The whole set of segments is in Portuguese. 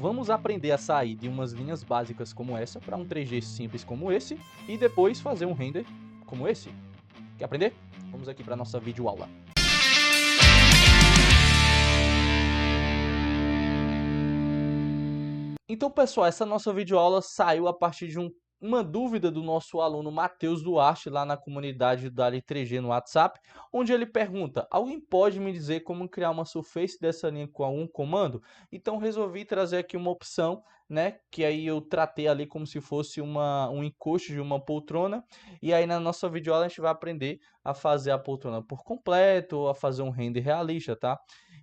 vamos aprender a sair de umas linhas básicas como essa para um 3G simples como esse e depois fazer um render como esse. Quer aprender? Vamos aqui para a nossa videoaula. Então, pessoal, essa nossa videoaula saiu a partir de uma dúvida do nosso aluno Matheus Duarte, lá na comunidade do Dali 3G no WhatsApp, onde ele pergunta: alguém pode me dizer como criar uma surface dessa linha com algum comando? Então, resolvi trazer aqui uma opção, né, que aí eu tratei ali como se fosse um encosto de uma poltrona, e aí na nossa videoaula a gente vai aprender a fazer a poltrona por completo, ou a fazer um render realista, tá?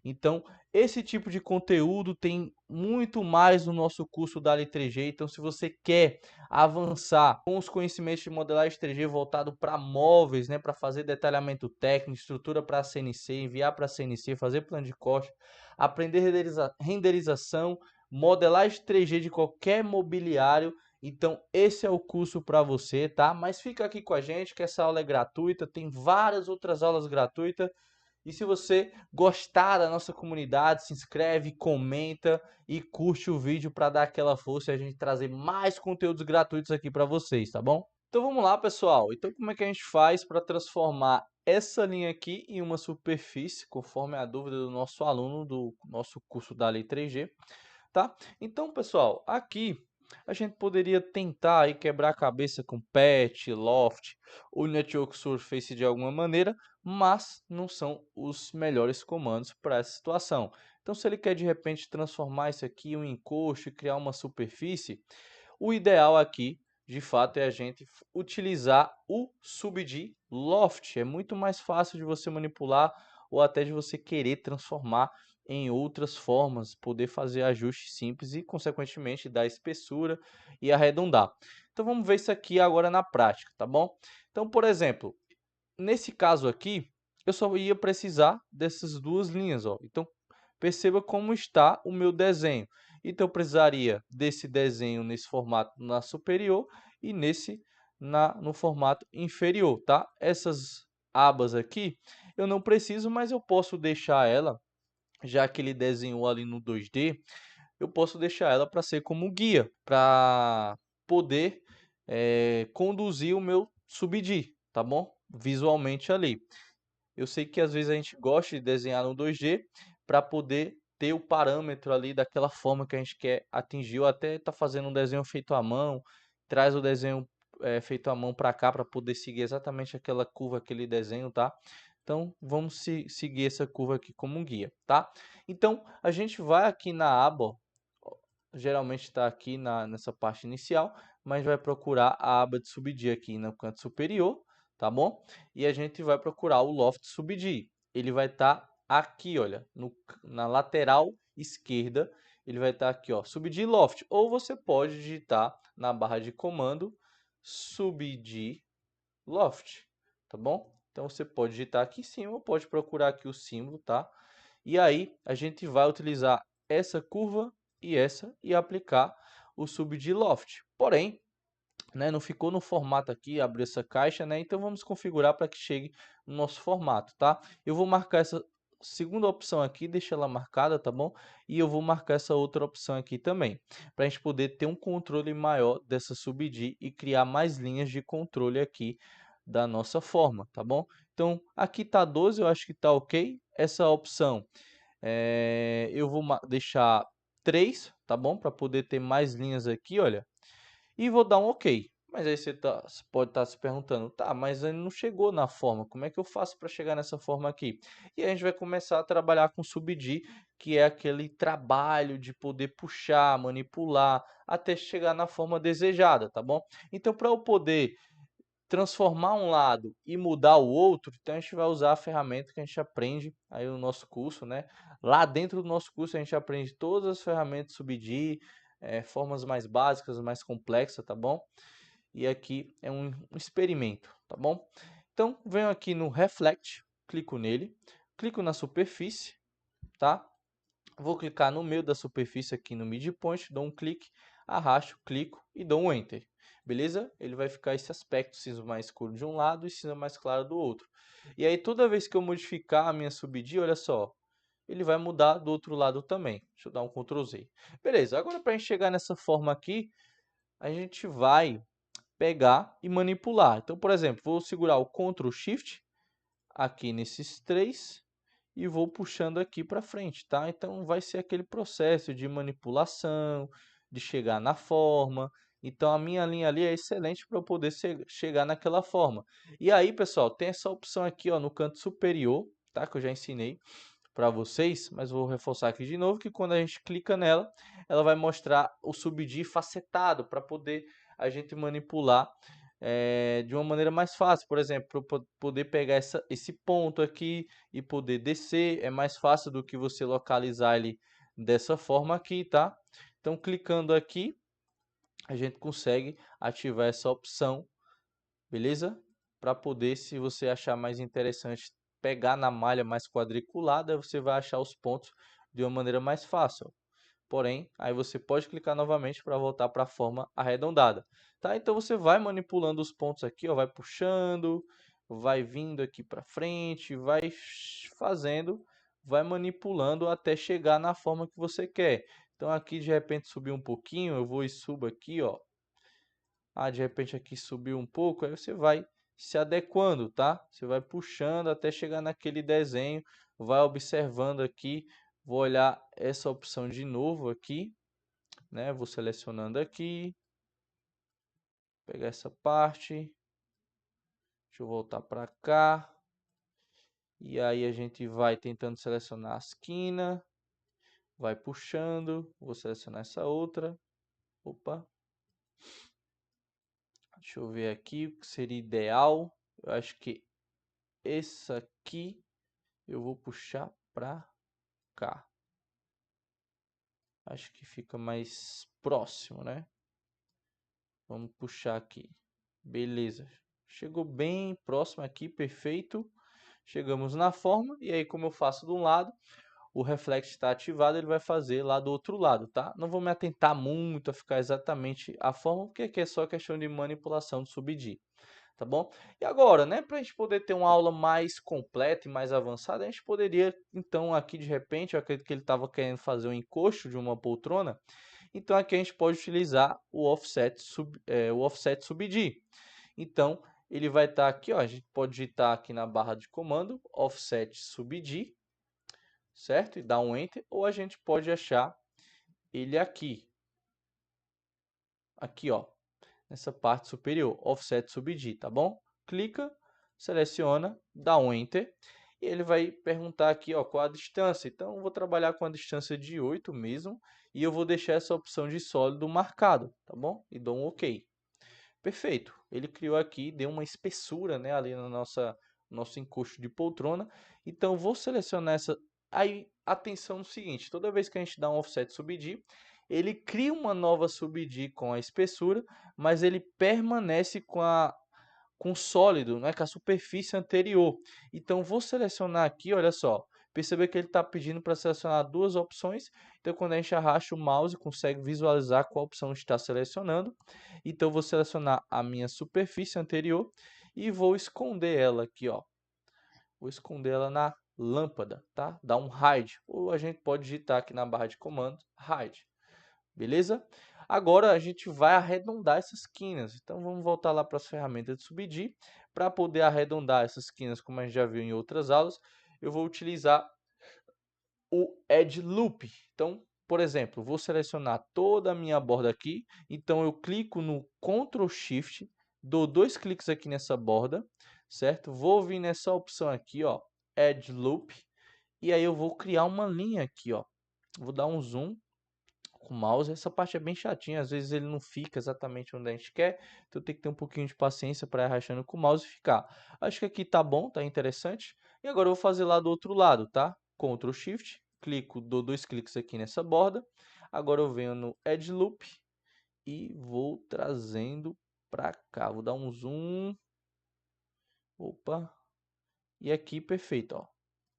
Então, esse tipo de conteúdo tem muito mais no nosso curso Dali 3G. Então, se você quer avançar com os conhecimentos de modelagem 3G voltado para móveis, né, para fazer detalhamento técnico, estrutura para CNC, enviar para CNC, fazer plano de corte, aprender renderização, modelagem 3G de qualquer mobiliário, então esse é o curso para você, tá? Mas fica aqui com a gente que essa aula é gratuita, tem várias outras aulas gratuitas. E se você gostar da nossa comunidade, se inscreve, comenta e curte o vídeo para dar aquela força e a gente trazer mais conteúdos gratuitos aqui para vocês, tá bom? Então vamos lá, pessoal. Então como é que a gente faz para transformar essa linha aqui em uma superfície, conforme a dúvida do nosso aluno do nosso curso da Lei 3G, tá? Então, pessoal, aqui a gente poderia tentar aí quebrar a cabeça com Patch, Loft ou Network Surface de alguma maneira, mas não são os melhores comandos para essa situação. Então, se ele quer de repente transformar isso aqui em um encosto e criar uma superfície, o ideal aqui, de fato, é a gente utilizar o subd Loft. É muito mais fácil de você manipular ou até de você querer transformar em outras formas, poder fazer ajustes simples e, consequentemente, dar espessura e arredondar. Então, vamos ver isso aqui agora na prática, tá bom? Então, por exemplo, nesse caso aqui, eu só ia precisar dessas duas linhas, ó. Então, perceba como está o meu desenho. Então, eu precisaria desse desenho nesse formato na superior e nesse no formato inferior, tá? Essas abas aqui, eu não preciso, mas eu posso deixar ela, já que ele desenhou ali no 2D, eu posso deixar ela para ser como guia, para poder conduzir o meu subd, tá bom? Visualmente ali. Eu sei que às vezes a gente gosta de desenhar no 2D para poder ter o parâmetro ali daquela forma que a gente quer atingir, ou até tá fazendo um desenho feito à mão, traz o desenho feito à mão para cá para poder seguir exatamente aquela curva, aquele desenho, tá? Então, vamos seguir essa curva aqui como um guia, tá? Então, a gente vai aqui na aba, ó, geralmente está aqui nessa parte inicial, mas vai procurar a aba de subd aqui no canto superior, tá bom? E a gente vai procurar o Loft subd. Ele vai estar aqui, olha, na lateral esquerda, ele vai estar aqui, ó, subd Loft. Ou você pode digitar na barra de comando subd Loft, tá bom? Então você pode digitar aqui em cima, pode procurar aqui o símbolo, tá? E aí a gente vai utilizar essa curva e essa e aplicar o subd Loft. Porém, né, não ficou no formato aqui, abrir essa caixa, né? Então vamos configurar para que chegue no nosso formato, tá? Eu vou marcar essa segunda opção aqui, deixa ela marcada, tá bom? E eu vou marcar essa outra opção aqui também, para a gente poder ter um controle maior dessa subd e criar mais linhas de controle aqui da nossa forma, tá bom? Então aqui tá 12, eu acho que tá ok. Essa opção eu vou deixar 3, tá bom? Para poder ter mais linhas aqui, olha. E vou dar um ok. Mas aí você pode estar se perguntando, tá, mas ele não chegou na forma, como é que eu faço para chegar nessa forma aqui? E a gente vai começar a trabalhar com subd, que é aquele trabalho de poder puxar, manipular, até chegar na forma desejada, tá bom? Então, para eu poder transformar um lado e mudar o outro, então a gente vai usar a ferramenta que a gente aprende aí no nosso curso, né? Lá dentro do nosso curso a gente aprende todas as ferramentas subd, formas mais básicas, mais complexas, tá bom? E aqui é um experimento, tá bom? Então venho aqui no Reflect, clico nele, clico na superfície, tá? Vou clicar no meio da superfície aqui no midpoint, dou um clique, arrasto, clico e dou um Enter. Beleza? Ele vai ficar esse aspecto cinza mais escuro de um lado e cinza mais claro do outro. E aí toda vez que eu modificar a minha subd, olha só, ele vai mudar do outro lado também. Deixa eu dar um Ctrl Z. Beleza, agora para a gente chegar nessa forma aqui, a gente vai pegar e manipular. Então, por exemplo, vou segurar o Ctrl Shift aqui nesses três e vou puxando aqui para frente, tá? Então, vai ser aquele processo de manipulação, de chegar na forma. Então, a minha linha ali é excelente para eu poder chegar naquela forma. E aí, pessoal, tem essa opção aqui, ó, no canto superior, tá? Que eu já ensinei para vocês, mas vou reforçar aqui de novo que quando a gente clica nela, ela vai mostrar o subdir facetado para poder a gente manipular de uma maneira mais fácil. Por exemplo, para poder pegar esse ponto aqui e poder descer, é mais fácil do que você localizar ele dessa forma aqui, tá? Então, clicando aqui, a gente consegue ativar essa opção, beleza? Para poder, se você achar mais interessante, pegar na malha mais quadriculada, você vai achar os pontos de uma maneira mais fácil. Porém, aí você pode clicar novamente para voltar para a forma arredondada. Tá? Então você vai manipulando os pontos aqui, ó, vai puxando, vai vindo aqui para frente, vai fazendo, vai manipulando até chegar na forma que você quer. Então aqui de repente subir um pouquinho, eu vou e subo aqui, ó. De repente aqui subiu um pouco, aí você vai se adequando, tá? Você vai puxando até chegar naquele desenho, vai observando aqui, vou olhar essa opção de novo aqui, né? Vou selecionando aqui, pegar essa parte, deixa eu voltar para cá, e aí a gente vai tentando selecionar a esquina, vai puxando, vou selecionar essa outra, opa, deixa eu ver aqui o que seria ideal, eu acho que essa aqui eu vou puxar para cá. Acho que fica mais próximo, né? Vamos puxar aqui. Beleza. Chegou bem próximo aqui, perfeito. Chegamos na forma e aí como eu faço de um lado, o reflexo está ativado, ele vai fazer lá do outro lado, tá? Não vou me atentar muito a ficar exatamente a forma, porque aqui é só questão de manipulação de subdir. Tá bom? E agora, né, para a gente poder ter uma aula mais completa e mais avançada, a gente poderia, então, aqui de repente, eu acredito que ele estava querendo fazer um encosto de uma poltrona, então aqui a gente pode utilizar o offset subdir. Então, ele vai estar aqui, ó, a gente pode digitar aqui na barra de comando, offset subdir, certo? E dar um Enter, ou a gente pode achar ele aqui, ó, nessa parte superior, offset subdir, tá bom? Clica, seleciona, dá um Enter e ele vai perguntar aqui, ó, qual a distância. Então, eu vou trabalhar com a distância de 8 mesmo e eu vou deixar essa opção de sólido marcado, tá bom? E dou um OK. Perfeito. Ele criou aqui, deu uma espessura, né, ali na nosso encosto de poltrona. Então, eu vou selecionar essa. Aí, atenção no seguinte: toda vez que a gente dá um offset subdir, ele cria uma nova subdir com a espessura, mas ele permanece com o sólido, né, com a superfície anterior. Então, vou selecionar aqui, olha só. Perceber que ele está pedindo para selecionar duas opções. Então, quando a gente arrasta o mouse, consegue visualizar qual opção está selecionando. Então, vou selecionar a minha superfície anterior e vou esconder ela aqui, ó. Vou esconder ela na lâmpada, tá? Dá um hide. Ou a gente pode digitar aqui na barra de comando, hide. Beleza? Agora a gente vai arredondar essas quinas. Então, vamos voltar lá para as ferramentas de subdir. Para poder arredondar essas quinas, como a gente já viu em outras aulas, eu vou utilizar o Edge Loop. Então, por exemplo, vou selecionar toda a minha borda aqui. Então, eu clico no Ctrl Shift, dou dois cliques aqui nessa borda, certo? Vou vir nessa opção aqui, ó, Edge Loop, e aí eu vou criar uma linha aqui, ó. Vou dar um zoom com o mouse. Essa parte é bem chatinha, às vezes ele não fica exatamente onde a gente quer, então tem que ter um pouquinho de paciência para ir arrastando com o mouse e ficar. Acho que aqui tá bom, tá interessante. E agora eu vou fazer lá do outro lado, tá? Ctrl Shift, clico, dou dois cliques aqui nessa borda. Agora eu venho no Edge Loop e vou trazendo para cá. Vou dar um zoom. Opa. E aqui, perfeito, ó.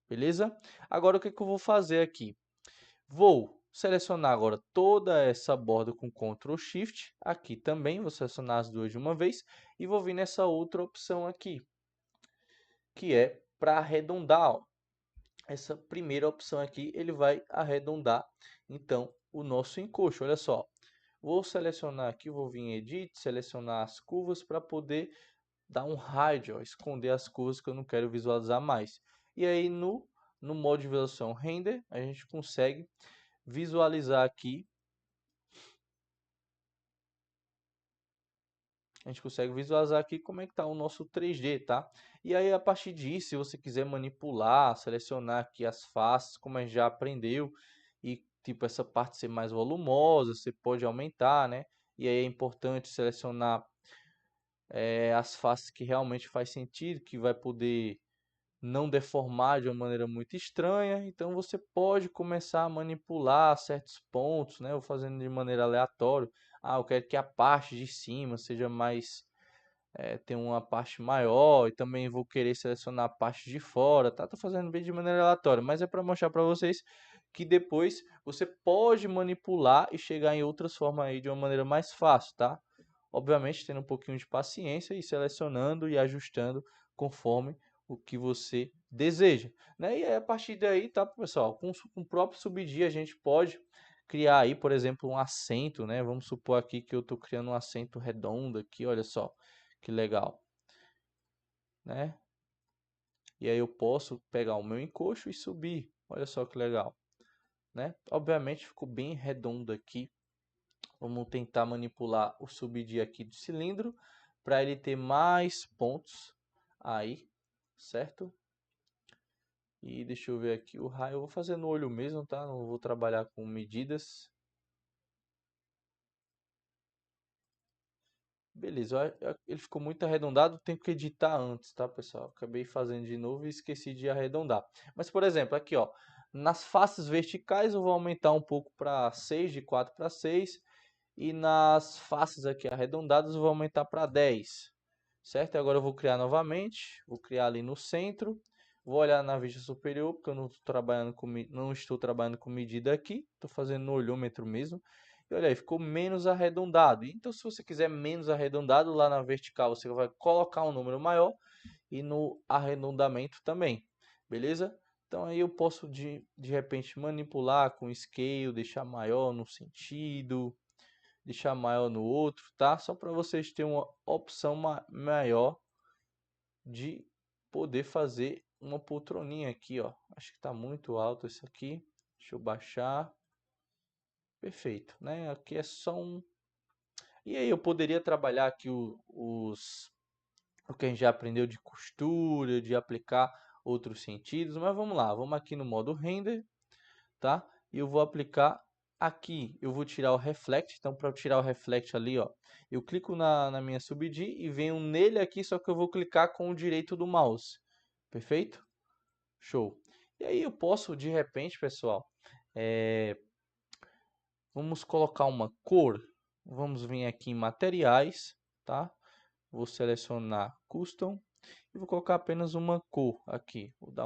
Beleza? Agora o que que eu vou fazer aqui? Vou selecionar agora toda essa borda com Ctrl Shift. Aqui também, vou selecionar as duas de uma vez. E vou vir nessa outra opção aqui, que é para arredondar, ó. essa primeira opção aqui, ele vai arredondar, então, o nosso encosto. Olha só, vou selecionar aqui, vou vir em Edit, selecionar as curvas para poder dar um hide, ó, esconder as curvas que eu não quero visualizar mais. E aí, no modo de visualização Render, a gente consegue visualizar aqui, como é que está o nosso 3D, tá? E aí, a partir disso, se você quiser manipular, selecionar aqui as faces, como a gente já aprendeu, e tipo essa parte ser mais volumosa, você pode aumentar, né? E aí é importante selecionar as faces que realmente faz sentido, que vai poder não deformar de uma maneira muito estranha. Então você pode começar a manipular certos pontos, né? Ou fazendo de maneira aleatória. Ah, eu quero que a parte de cima seja mais tem uma parte maior e também vou querer selecionar a parte de fora, tá? Tô fazendo bem de maneira aleatória, mas é para mostrar para vocês que depois você pode manipular e chegar em outras formas aí de uma maneira mais fácil, tá? Obviamente tendo um pouquinho de paciência e selecionando e ajustando conforme o que você deseja, né? E aí, a partir daí, tá, pessoal? Com o próprio Subdia a gente pode criar aí, por exemplo, um acento, né? Vamos supor aqui que eu estou criando um acento redondo aqui, olha só que legal, né? E aí eu posso pegar o meu encosto e subir, olha só que legal, né? Obviamente ficou bem redondo aqui. Vamos tentar manipular o subir aqui do cilindro para ele ter mais pontos aí, certo? E deixa eu ver aqui o raio, eu vou fazer no olho mesmo, tá? Não vou trabalhar com medidas. Beleza, ele ficou muito arredondado, tenho que editar antes, tá, pessoal? Acabei fazendo de novo e esqueci de arredondar. Mas, por exemplo, aqui, ó, nas faces verticais eu vou aumentar um pouco para 6, de 4 para 6. E nas faces aqui arredondadas eu vou aumentar para 10, certo? Agora eu vou criar novamente, vou criar ali no centro. Vou olhar na vista superior, porque eu não estou trabalhando com medida aqui. Estou fazendo no olhômetro mesmo. E olha aí, ficou menos arredondado. Então, se você quiser menos arredondado, lá na vertical você vai colocar um número maior e no arredondamento também, beleza? Então aí eu posso de repente manipular com scale, deixar maior no sentido, deixar maior no outro, tá? Só para vocês terem uma opção maior de poder fazer uma poltroninha aqui, ó. Acho que está muito alto isso aqui. Deixa eu baixar. Perfeito, né? Aqui é só um. E aí eu poderia trabalhar aqui o que a gente já aprendeu de costura, de aplicar outros sentidos, mas vamos lá, vamos aqui no modo render, tá? E eu vou aplicar aqui, eu vou tirar o reflect, então para tirar o reflect ali, ó, eu clico na minha subid e venho nele aqui, só que eu vou clicar com o direito do mouse, perfeito? Show! E aí eu posso, de repente, pessoal, vamos colocar uma cor, vamos vir aqui em materiais, tá? Vou selecionar Custom e vou colocar apenas uma cor aqui. Vou dar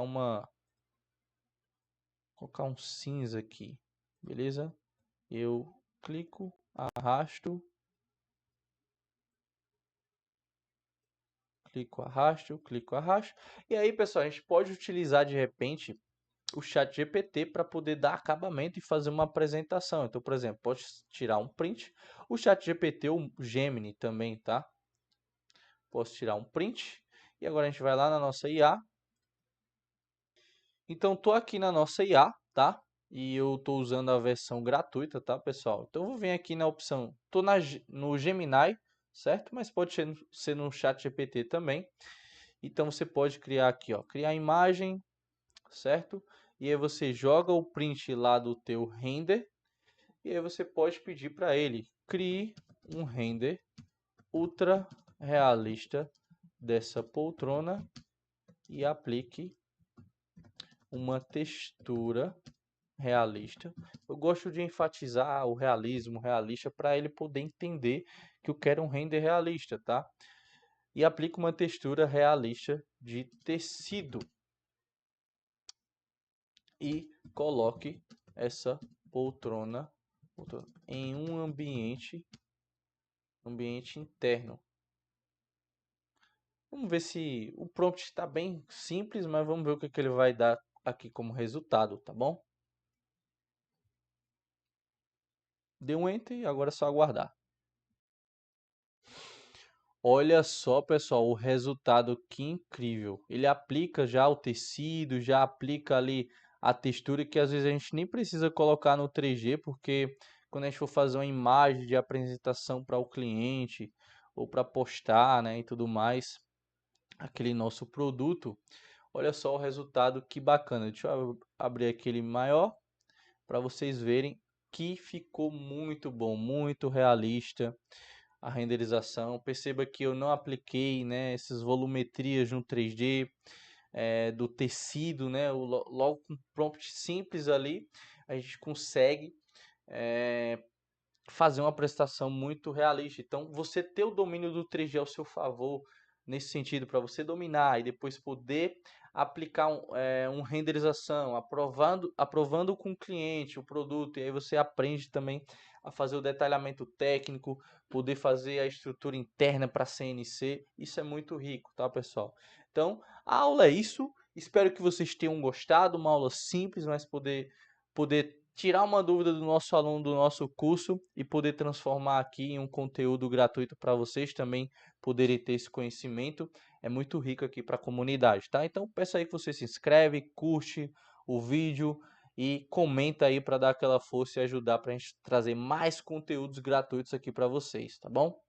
colocar um cinza aqui, beleza? Eu clico, arrasto, clico, arrasto, clico, arrasto. E aí, pessoal, a gente pode utilizar de repente o chat GPT para poder dar acabamento e fazer uma apresentação. Então, por exemplo, pode tirar um print. O chat GPT ou o Gemini também, tá? Posso tirar um print. E agora a gente vai lá na nossa IA. Então, tô aqui na nossa IA, tá? E eu tô usando a versão gratuita, tá, pessoal? Então, eu vou vir aqui na opção, tô no Gemini, certo? Mas pode ser no chat GPT também. Então, você pode criar aqui, ó, criar imagem, certo? E aí você joga o print lá do teu render. E aí você pode pedir para ele, crie um render ultra realista dessa poltrona e aplique uma textura realista. Eu gosto de enfatizar o realismo realista para ele poder entender que eu quero um render realista, tá? E aplico uma textura realista de tecido e coloque essa poltrona em um ambiente interno. Vamos ver se o prompt está bem simples, mas vamos ver o que ele vai dar aqui como resultado, tá bom? Dê um Enter e agora é só aguardar. Olha só, pessoal, o resultado que incrível. Ele aplica já o tecido, já aplica ali a textura que às vezes a gente nem precisa colocar no 3G, porque quando a gente for fazer uma imagem de apresentação para o cliente ou para postar, né, e tudo mais, aquele nosso produto, olha só o resultado que bacana. Deixa eu abrir aquele maior para vocês verem que ficou muito bom, muito realista a renderização. Perceba que eu não apliquei, né, essas volumetrias no 3D do tecido, né, logo com prompt simples ali, a gente consegue fazer uma prestação muito realista. Então, você ter o domínio do 3D ao seu favor, nesse sentido, para você dominar e depois poder aplicar uma renderização, aprovando com o cliente o produto, e aí você aprende também a fazer o detalhamento técnico, poder fazer a estrutura interna para CNC, isso é muito rico, tá, pessoal? Então, a aula é isso, espero que vocês tenham gostado, uma aula simples, mas poder tirar uma dúvida do nosso aluno do nosso curso e poder transformar aqui em um conteúdo gratuito para vocês também poderem ter esse conhecimento. É muito rico aqui para a comunidade, tá? Então peço aí que você se inscreve, curte o vídeo e comenta aí para dar aquela força e ajudar para a gente trazer mais conteúdos gratuitos aqui para vocês, tá bom?